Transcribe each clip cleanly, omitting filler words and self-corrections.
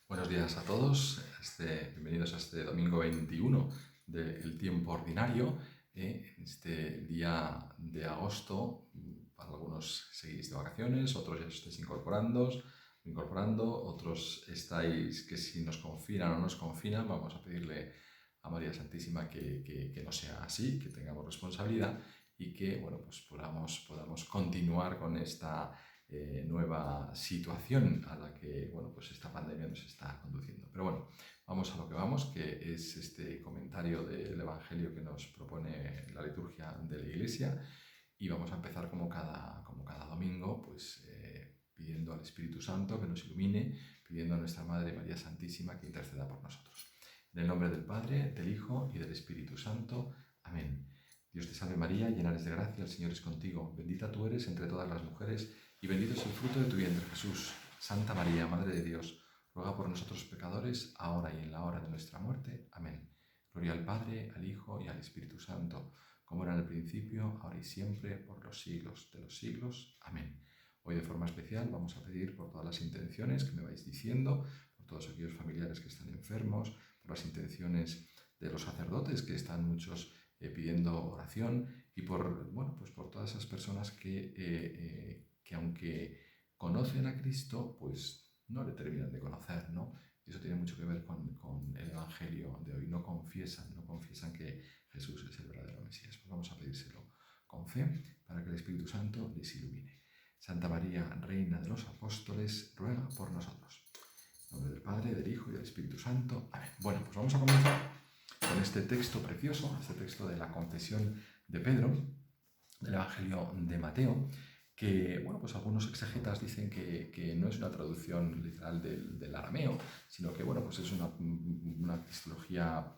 Buenos días a todos, bienvenidos a este domingo 21 del tiempo ordinario, en este día de agosto. Para algunos seguís de vacaciones, otros ya os estáis incorporando, otros estáis que si nos confinan o no nos confinan, vamos a pedirle a María Santísima que no sea así, que tengamos responsabilidad y que bueno, pues podamos continuar con esta nueva situación a la que bueno, pues esta pandemia nos está conduciendo. Pero bueno, vamos a lo que vamos, que es este comentario del Evangelio que nos propone la liturgia de la Iglesia, y vamos a empezar como cada domingo, pues pidiendo al Espíritu Santo que nos ilumine, pidiendo a nuestra Madre María Santísima que interceda por nosotros. En el nombre del Padre, del Hijo y del Espíritu Santo. Amén. Dios te salve María, llena eres de gracia, el Señor es contigo, bendita tú eres entre todas las mujeres, y bendito es el fruto de tu vientre, Jesús. Santa María, Madre de Dios, ruega por nosotros pecadores, ahora y en la hora de nuestra muerte. Amén. Gloria al Padre, al Hijo y al Espíritu Santo, como era en el principio, ahora y siempre, por los siglos de los siglos. Amén. Hoy de forma especial vamos a pedir por todas las intenciones que me vais diciendo, por todos aquellos familiares que están enfermos, por las intenciones de los sacerdotes, que están muchos pidiendo oración, y por todas esas personas que aunque conocen a Cristo, pues no le terminan de conocer, ¿no? Y eso tiene mucho que ver con el Evangelio de hoy. No confiesan que Jesús es el verdadero Mesías. Pues vamos a pedírselo con fe para que el Espíritu Santo les ilumine. Santa María, Reina de los Apóstoles, ruega por nosotros. En nombre del Padre, del Hijo y del Espíritu Santo. Amén. Bueno, pues vamos a comenzar con este texto precioso, este texto de la confesión de Pedro, del Evangelio de Mateo, que, bueno, pues algunos exegetas dicen que no es una traducción literal del arameo, sino que, bueno, pues es una cristología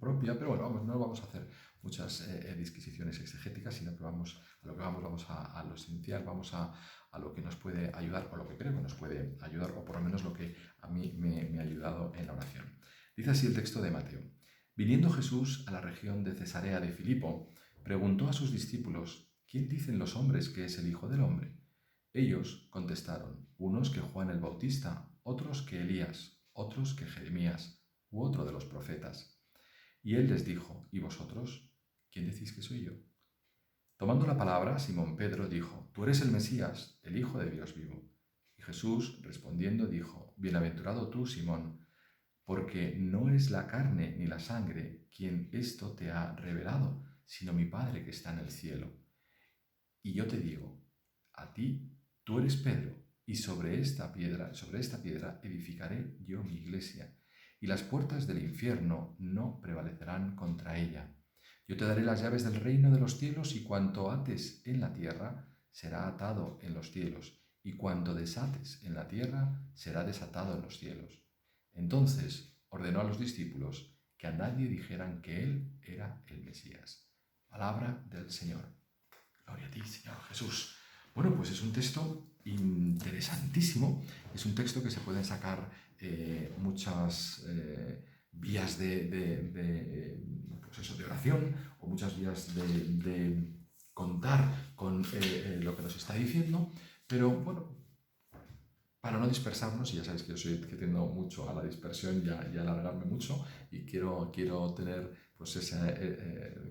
propia, pero bueno, no vamos a hacer muchas disquisiciones exegéticas, sino que vamos a lo esencial, vamos a lo que nos puede ayudar, o lo que creo que nos puede ayudar, o por lo menos lo que a mí me ha ayudado en la oración. Dice así el texto de Mateo. Viniendo Jesús a la región de Cesarea de Filipo, preguntó a sus discípulos: ¿Quién dicen los hombres que es el Hijo del Hombre? Ellos contestaron: unos que Juan el Bautista, otros que Elías, otros que Jeremías, u otro de los profetas. Y él les dijo: ¿Y vosotros? ¿Quién decís que soy yo? Tomando la palabra, Simón Pedro dijo: Tú eres el Mesías, el Hijo de Dios vivo. Y Jesús, respondiendo, dijo: Bienaventurado tú, Simón, porque no es la carne ni la sangre quien esto te ha revelado, sino mi Padre que está en el cielo. Y yo te digo, a ti, tú eres Pedro, y sobre esta piedra edificaré yo mi iglesia, y las puertas del infierno no prevalecerán contra ella. Yo te daré las llaves del reino de los cielos, y cuanto ates en la tierra será atado en los cielos, y cuanto desates en la tierra será desatado en los cielos. Entonces ordenó a los discípulos que a nadie dijeran que él era el Mesías. Palabra del Señor. Gloria a ti, Señor Jesús. Bueno, pues es un texto interesantísimo. Es un texto que se pueden sacar muchas vías pues de oración, o muchas vías de contar con lo que nos está diciendo. Pero bueno, para no dispersarnos, y ya sabéis que yo soy que tiendo mucho a la dispersión y a alargarme mucho, y quiero tener, pues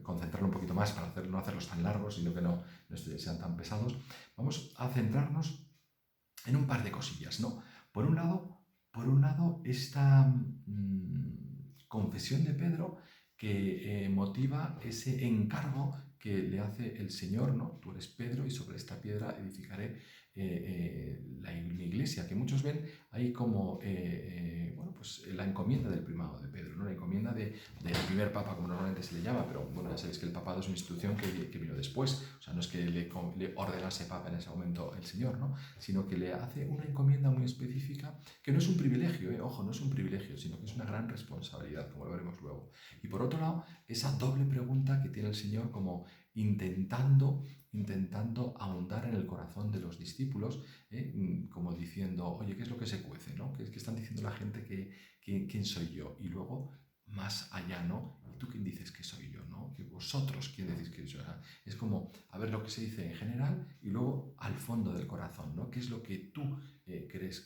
concentrarlo un poquito más para no hacerlos tan largos, sino que no sean tan pesados. Vamos a centrarnos en un par de cosillas, ¿no? Por un lado esta confesión de Pedro que motiva ese encargo que le hace el Señor, ¿no? Tú eres Pedro y sobre esta piedra edificaré mi iglesia, que muchos ven ahí como pues la encomienda del primado de Pedro, ¿no? La encomienda del primer papa, como normalmente se le llama, pero bueno, ya sabéis que el papado es una institución que vino después, o sea, no es que le ordenase papa en ese momento el Señor, ¿no? Sino que le hace una encomienda muy específica, que no es un privilegio, ojo, no es un privilegio, sino que es una gran responsabilidad, como lo veremos luego. Y por otro lado, esa doble pregunta que tiene el Señor, como intentando ahondar en el corazón de los discípulos, como diciendo: oye, ¿qué es lo que se cuece, ¿no? ¿Qué está diciendo la gente quién soy yo? Y luego, más allá, ¿no? ¿Y tú quién dices que soy yo, no? ¿Que vosotros quién decís que soy yo? Es como a ver lo que se dice en general y luego al fondo del corazón, ¿no? ¿Qué es lo que tú crees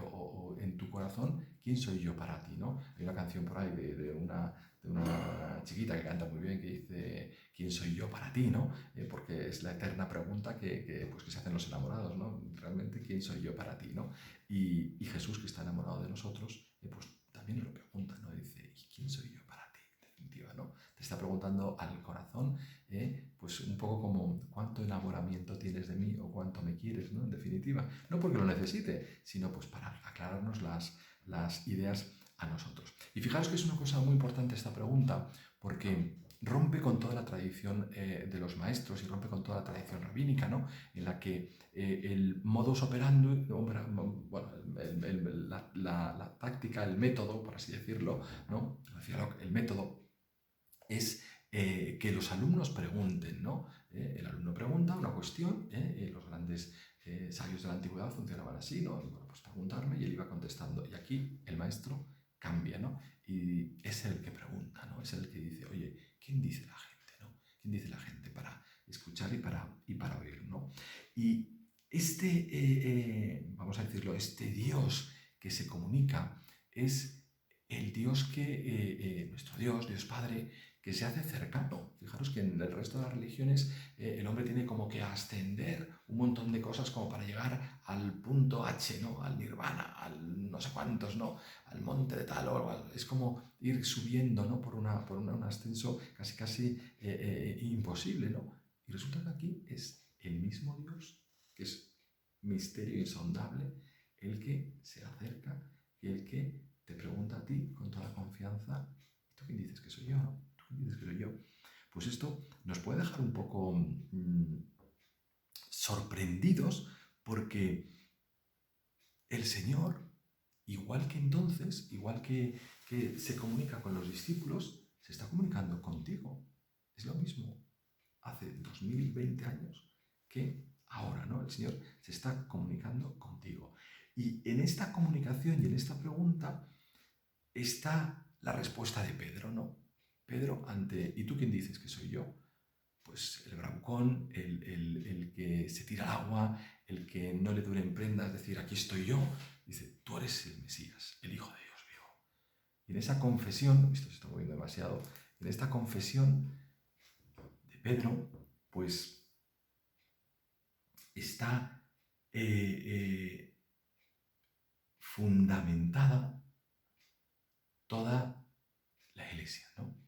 o en tu corazón, ¿quién soy yo para ti? ¿No? Hay una canción por ahí de una chiquita que canta muy bien que dice ¿quién soy yo para ti? ¿No? Porque es la eterna pregunta pues que se hacen los enamorados, ¿no? Realmente, ¿quién soy yo para ti? ¿No? Y Jesús, que está enamorado de nosotros, pues también nos lo pregunta, ¿no? Dice, ¿y quién soy yo para ti? En definitiva, ¿no? Te está preguntando al corazón, pues un poco como cuánto enamoramiento tienes de mí o cuánto me quieres, ¿no? En definitiva, no porque lo necesite, sino pues para aclararnos las ideas a nosotros. Y fijaros que es una cosa muy importante esta pregunta, porque rompe con toda la tradición de los maestros y rompe con toda la tradición rabínica, ¿no? En la que el modus operandi, bueno, la táctica, el método, por así decirlo, ¿no? El método es que los alumnos pregunten, ¿no? El alumno pregunta una cuestión, los grandes sabios de la antigüedad funcionaban así, ¿no? Y bueno, pues preguntarme y él iba contestando. Y aquí el maestro cambia, ¿no? Y es el que pregunta, ¿no? Es el que dice, oye, ¿quién dice la gente, ¿no? ¿Quién dice la gente para escuchar y para oír, ¿no? Y vamos a decirlo, este Dios que se comunica es el Dios nuestro Dios, Dios Padre, que se hace cercano. Fijaros que en el resto de las religiones el hombre tiene como que ascender un montón de cosas como para llegar al punto H, ¿no? Al nirvana, al no sé cuántos, ¿no? Al monte de tal o algo. Es como ir subiendo, ¿no? Por un ascenso casi imposible, ¿no? Y resulta que aquí es el mismo Dios, que es misterio insondable, el que se acerca y el que te pregunta a ti con toda confianza, ¿tú quién dices que soy yo, no? ¿Tú quién dices que soy yo? Pues esto nos puede dejar un poco sorprendidos porque el Señor, igual que entonces, igual que se comunica con los discípulos, se está comunicando contigo. Es lo mismo hace 2020 años que ahora, ¿no? El Señor se está comunicando contigo. Y en esta comunicación y en esta pregunta está la respuesta de Pedro, ¿no? Pedro ante, ¿y tú quién dices que soy yo? Pues el bravucón, el que se tira al agua, el que no le duelen prendas, decir, aquí estoy yo, dice, tú eres el Mesías, el Hijo de Dios vivo. Y en esa confesión, esto se está moviendo demasiado, en esta confesión de Pedro, pues está fundamentada toda la Iglesia, ¿no?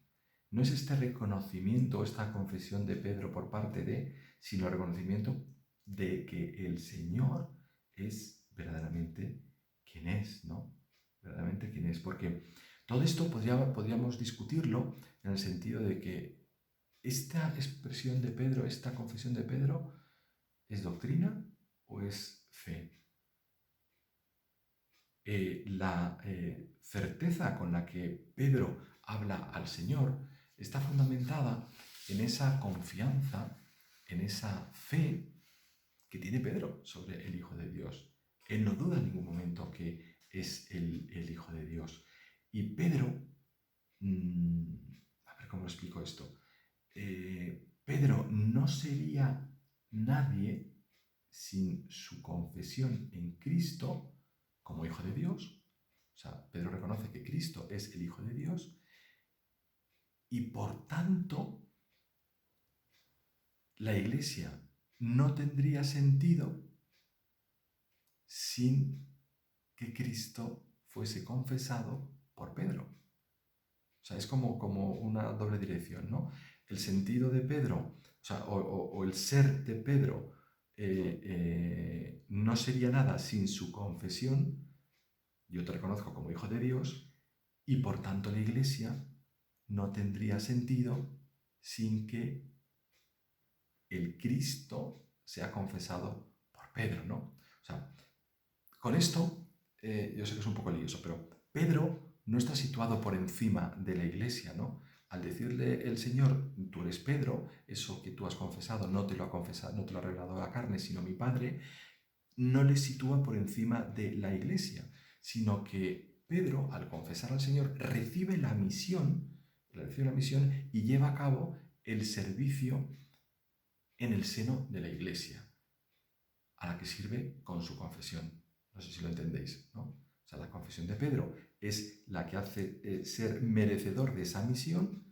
No es este reconocimiento, esta confesión de Pedro por parte de, sino el reconocimiento de que el Señor es verdaderamente quien es, ¿no? Verdaderamente quien es. Porque todo esto podríamos discutirlo en el sentido de que esta expresión de Pedro, esta confesión de Pedro, ¿es doctrina o es fe? La certeza con la que Pedro habla al Señor está fundamentada en esa confianza, en esa fe que tiene Pedro sobre el Hijo de Dios. Él no duda en ningún momento que es el Hijo de Dios. Y Pedro, a ver cómo explico esto, Pedro no sería nadie sin su confesión en Cristo como Hijo de Dios. O sea, Pedro reconoce que Cristo es el Hijo de Dios y por tanto la Iglesia no tendría sentido sin que Cristo fuese confesado por Pedro. O sea, es como una doble dirección, ¿no? El sentido de Pedro, o sea, o el ser de Pedro no sería nada sin su confesión. Yo te reconozco como Hijo de Dios y por tanto la Iglesia no tendría sentido sin que el Cristo sea confesado por Pedro, ¿no? O sea, con esto, yo sé que es un poco lioso, pero Pedro no está situado por encima de la Iglesia, ¿no? Al decirle el Señor, tú eres Pedro, eso que tú has confesado no te lo ha confesado, no te lo ha revelado la carne, sino mi Padre, no le sitúa por encima de la Iglesia, sino que Pedro, al confesar al Señor, recibe la misión y lleva a cabo el servicio en el seno de la Iglesia, a la que sirve con su confesión. No sé si lo entendéis, ¿no? O sea, la confesión de Pedro es la que hace ser merecedor de esa misión,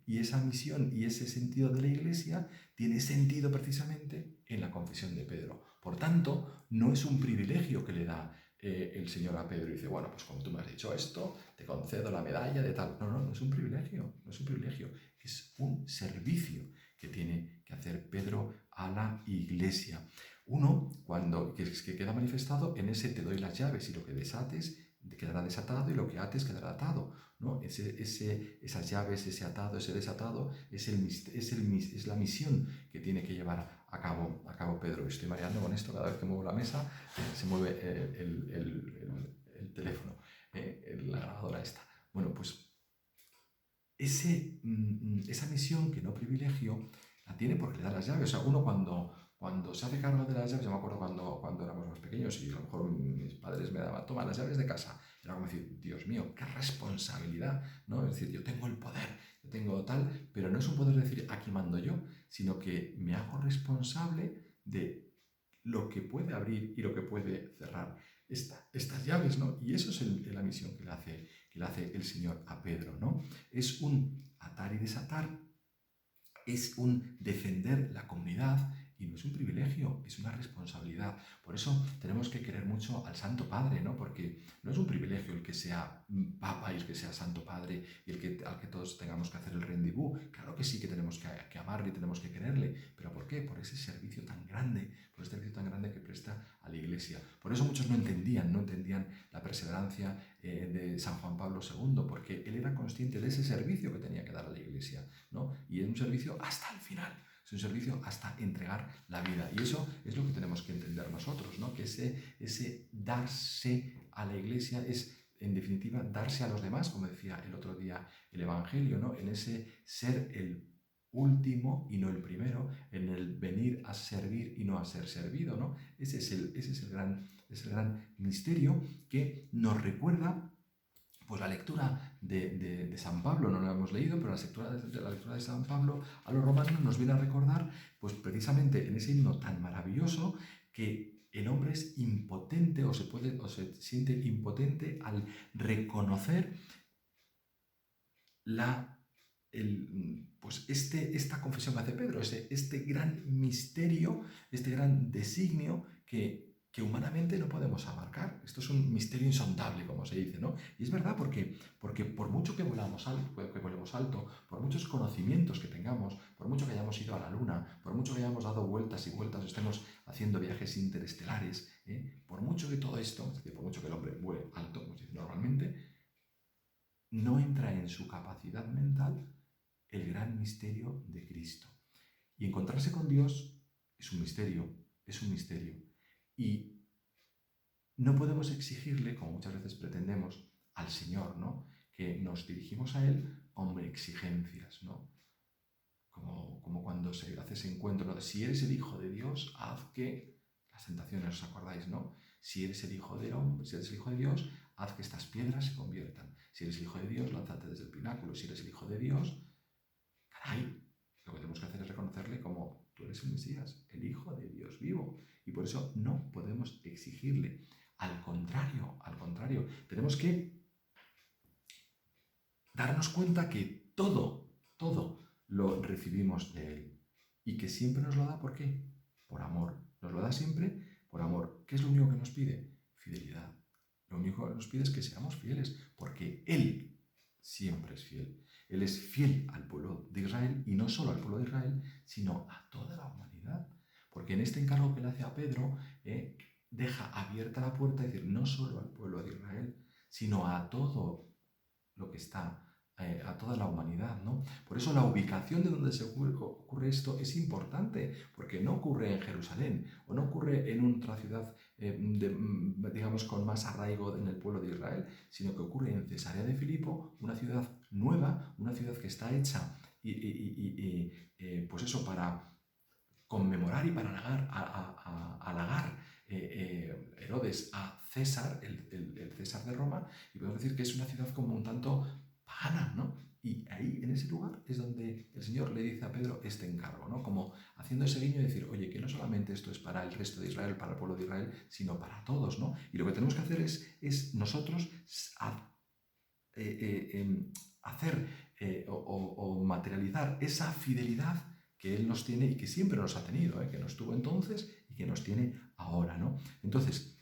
y esa misión y ese sentido de la Iglesia tiene sentido precisamente en la confesión de Pedro. Por tanto, no es un privilegio que le da el Señor a Pedro y dice, bueno, pues como tú me has dicho esto, te concedo la medalla de tal. No, no es un privilegio, no es un privilegio, es un servicio que tiene que hacer Pedro a la Iglesia. Que queda manifestado en ese te doy las llaves y lo que desates quedará desatado y lo que ates quedará atado, ¿no? Esas llaves, ese atado, ese desatado es la misión que tiene que llevar a cabo Pedro. Estoy mareando con esto, cada vez que muevo la mesa se mueve el teléfono, la grabadora esta. Bueno, pues esa misión que no privilegio la tiene porque le da las llaves. O sea, uno cuando se hace cargo de las llaves, yo me acuerdo cuando éramos más pequeños y a lo mejor mis padres me daban, toma las llaves de casa. Era como decir, Dios mío, qué responsabilidad, ¿no? Es decir, yo tengo el poder, yo tengo tal, pero no es un poder decir, aquí mando yo, sino que me hago responsable de lo que puede abrir y lo que puede cerrar estas llaves, ¿no? Y eso es la misión que le hace el Señor a Pedro, ¿no? Es un atar y desatar, es un defender la comunidad y no es un privilegio, es una responsabilidad. Por eso tenemos que querer mucho al Santo Padre, ¿no? Porque no es un privilegio el que sea Papa y el que sea Santo Padre y al que todos tengamos que hacer el rendezvous. Claro que sí que tenemos que amarle y tenemos que quererle, pero ¿por qué? Por ese servicio tan grande, por este servicio tan grande que presta a la Iglesia. Por eso muchos no entendían la perseverancia de San Juan Pablo II, porque él era consciente de ese servicio que tenía que dar a la Iglesia, ¿no? Y es un servicio hasta el final. Es un servicio hasta entregar la vida. Y eso es lo que tenemos que entender nosotros, ¿no? Que ese darse a la Iglesia es, en definitiva, darse a los demás, como decía el otro día el Evangelio, ¿no? En ese ser el último y no el primero, en el venir a servir y no a ser servido, ¿no? Ese es el gran misterio que nos recuerda pues la lectura de San Pablo. No la hemos leído, pero la lectura de San Pablo a los romanos nos viene a recordar, pues precisamente en ese himno tan maravilloso, que el hombre es impotente o se siente impotente al reconocer esta confesión que hace Pedro, este gran misterio, este gran designio que humanamente no podemos abarcar. Esto es un misterio insondable, como se dice, ¿no? Y es verdad porque por mucho que volemos alto, por muchos conocimientos que tengamos, por mucho que hayamos ido a la Luna, por mucho que hayamos dado vueltas y vueltas, estemos haciendo viajes interestelares, por mucho que todo esto, es decir, por mucho que el hombre vuele alto, como se dice normalmente, no entra en su capacidad mental el gran misterio de Cristo. Y encontrarse con Dios es un misterio, es un misterio. Y no podemos exigirle, como muchas veces pretendemos, al Señor, ¿no? Que nos dirigimos a Él con exigencias, ¿no? Como cuando se hace ese encuentro, ¿no? Si eres el Hijo de Dios, haz que... Las tentaciones, ¿os acordáis, no? Si eres el Hijo de hombre, si eres el Hijo de Dios, haz que estas piedras se conviertan. Si eres el Hijo de Dios, lánzate desde el pináculo. Si eres el Hijo de Dios, caray, lo que tenemos que hacer es reconocerle como tú eres el Mesías, el Hijo de Dios vivo. Y por eso no podemos exigirle. Al contrario, tenemos que darnos cuenta que todo lo recibimos de Él. Y que siempre nos lo da, ¿por qué? Por amor. Nos lo da siempre por amor. ¿Qué es lo único que nos pide? Fidelidad. Lo único que nos pide es que seamos fieles, porque Él siempre es fiel. Él es fiel al pueblo de Israel, y no solo al pueblo de Israel, sino a toda la humanidad. Porque en este encargo que le hace a Pedro, deja abierta la puerta, es decir, no solo al pueblo de Israel, sino a todo lo que está, a toda la humanidad, ¿no? Por eso la ubicación de donde se ocurre esto es importante, porque no ocurre en Jerusalén o no ocurre en otra ciudad, digamos, con más arraigo en el pueblo de Israel, sino que ocurre en Cesarea de Filipo, una ciudad nueva, una ciudad que está hecha pues eso, para conmemorar y para halagar Herodes a César, el César de Roma, y podemos decir que es una ciudad como un tanto pagana, ¿no? Y ahí, en ese lugar, es donde el Señor le dice a Pedro este encargo, ¿no? Como haciendo ese guiño de decir, oye, que no solamente esto es para el resto de Israel, para el pueblo de Israel, sino para todos, ¿no? Y lo que tenemos que hacer es nosotros hacer o materializar esa fidelidad que Él nos tiene y que siempre nos ha tenido, que nos tuvo entonces y que nos tiene ahora, ¿no? Entonces,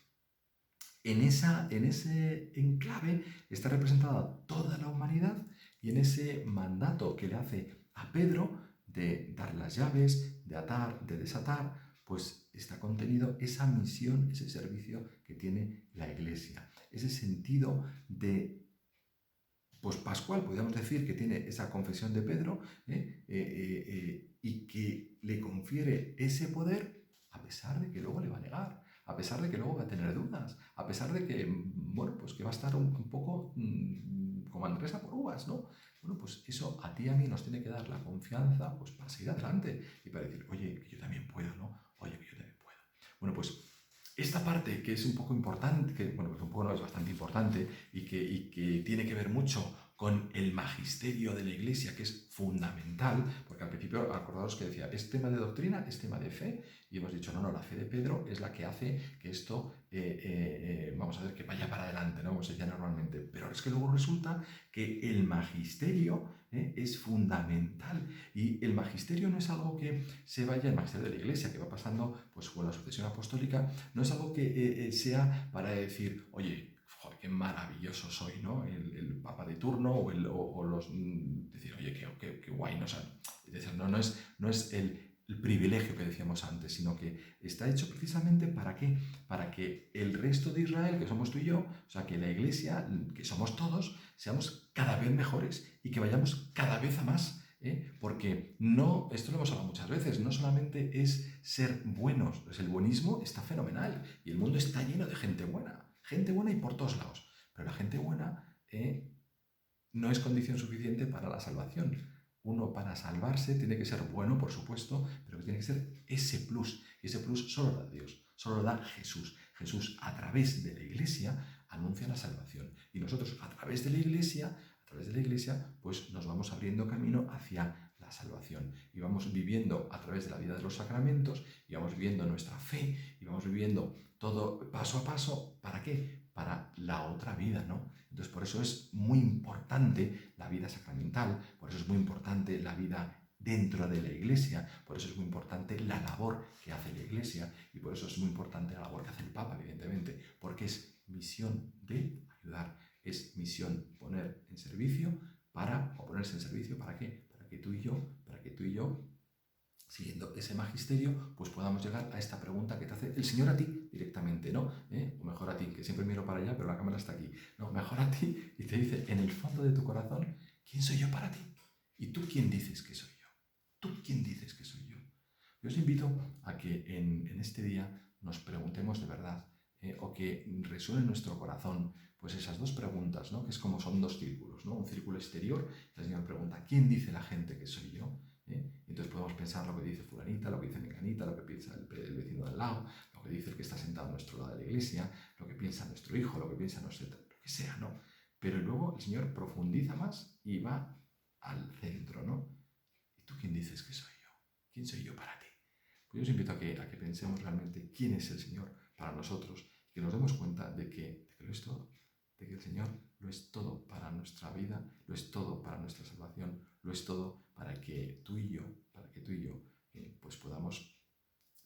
en ese enclave está representada toda la humanidad y en ese mandato que le hace a Pedro de dar las llaves, de atar, de desatar, pues está contenido esa misión, ese servicio que tiene la Iglesia, ese sentido de pues pascual, podríamos decir, que tiene esa confesión de Pedro y que le confiere ese poder a pesar de que luego le va a negar, a pesar de que luego va a tener dudas, a pesar de que, bueno, pues que va a estar un poco como Andrés a por uvas, ¿no? Bueno, pues eso a ti y a mí nos tiene que dar la confianza pues para seguir adelante y para decir, oye, que yo también puedo, ¿no? Oye, que yo también puedo. Bueno, pues esta parte que es un poco importante, que bueno, pues un poco no es bastante importante y que tiene que ver mucho con el magisterio de la Iglesia, que es fundamental, porque al principio acordaros que decía, es tema de doctrina, es tema de fe, y hemos dicho, no, la fe de Pedro es la que hace que esto, vamos a ver, que vaya para adelante, ¿no? Como se decía normalmente, pero es que luego resulta que el magisterio es fundamental, y el magisterio no es algo que se vaya, el magisterio de la Iglesia, que va pasando pues con la sucesión apostólica, no es algo que sea para decir, oye, joder, qué maravilloso soy, ¿no? El papa de turno o los... decir, oye, qué guay, ¿no? O sea, es decir, no es el privilegio que decíamos antes, sino que está hecho precisamente ¿para qué? Para que el resto de Israel, que somos tú y yo, o sea, que la Iglesia, que somos todos, seamos cada vez mejores y que vayamos cada vez a más. Porque no, esto lo hemos hablado muchas veces, no solamente es ser buenos, pues el buenismo está fenomenal y el mundo está lleno de gente buena y por todos lados, pero la gente buena no es condición suficiente para la salvación. Uno para salvarse tiene que ser bueno, por supuesto, pero tiene que ser ese plus, y ese plus solo lo da Dios, solo lo da Jesús. Jesús a través de la Iglesia anuncia la salvación y nosotros a través de la Iglesia, pues nos vamos abriendo camino hacia la salvación y vamos viviendo a través de la vida de los sacramentos y vamos viviendo nuestra fe y vamos viviendo todo paso a paso. ¿Para qué? Para la otra vida, ¿no? Entonces, por eso es muy importante la vida sacramental, por eso es muy importante la vida dentro de la Iglesia, por eso es muy importante la labor que hace la Iglesia y por eso es muy importante la labor que hace el Papa, evidentemente, porque es misión de ayudar, es misión poner en servicio ponerse en servicio ¿para qué? Para que tú y yo, siguiendo ese magisterio, pues podamos llegar a esta pregunta que te hace el Señor a ti directamente, ¿no? O mejor a ti, que siempre miro para allá, pero la cámara está aquí. No, mejor a ti, y te dice, en el fondo de tu corazón, ¿quién soy yo para ti? ¿Y tú quién dices que soy yo? ¿Tú quién dices que soy yo? Yo os invito a que en este día nos preguntemos de verdad, o que resuene en nuestro corazón, pues esas dos preguntas, ¿no? Que es como son dos círculos, ¿no? Un círculo exterior, el Señor pregunta, ¿quién dice la gente que soy yo? Entonces podemos pensar lo que dice fulanita, lo que dice menganita, lo que piensa el vecino del lado, lo que dice el que está sentado a nuestro lado de la iglesia, lo que piensa nuestro hijo, lo que piensa nuestro... lo que sea, ¿no? Pero luego el Señor profundiza más y va al centro, ¿no? ¿Y tú quién dices que soy yo? ¿Quién soy yo para ti? Pues yo os invito a que pensemos realmente quién es el Señor para nosotros y que nos demos cuenta de que lo es todo, de que el Señor lo es todo para nuestra vida, lo es todo para nuestra salvación, lo es todo para que tú y yo, pues podamos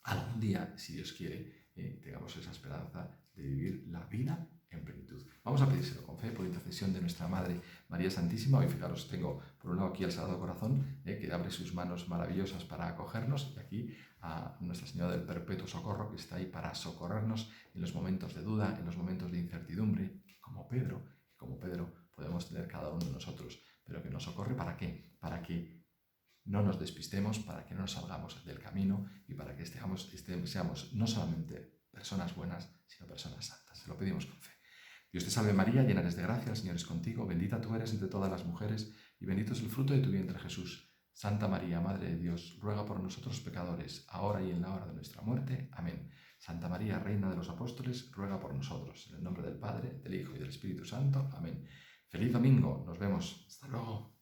algún día, si Dios quiere, tengamos esa esperanza de vivir la vida en plenitud. Vamos a pedírselo con fe por intercesión de nuestra Madre María Santísima. Hoy, fijaros, tengo por un lado aquí al Sagrado Corazón, que abre sus manos maravillosas para acogernos, y aquí a Nuestra Señora del Perpetuo Socorro, que está ahí para socorrernos en los momentos de duda, en los momentos de incertidumbre, como Pedro podemos tener cada uno de nosotros, pero que nos socorre ¿para qué? Para que no nos despistemos, para que no nos salgamos del camino y para que seamos no solamente personas buenas, sino personas santas. Se lo pedimos con fe. Dios te salve María, llena eres de gracia, el Señor es contigo, bendita tú eres entre todas las mujeres y bendito es el fruto de tu vientre Jesús. Santa María, Madre de Dios, ruega por nosotros pecadores, ahora y en la hora de nuestra muerte. Amén. Santa María, Reina de los Apóstoles, ruega por nosotros. En el nombre del Padre, del Hijo y del Espíritu Santo. Amén. Feliz domingo, nos vemos. Hasta luego.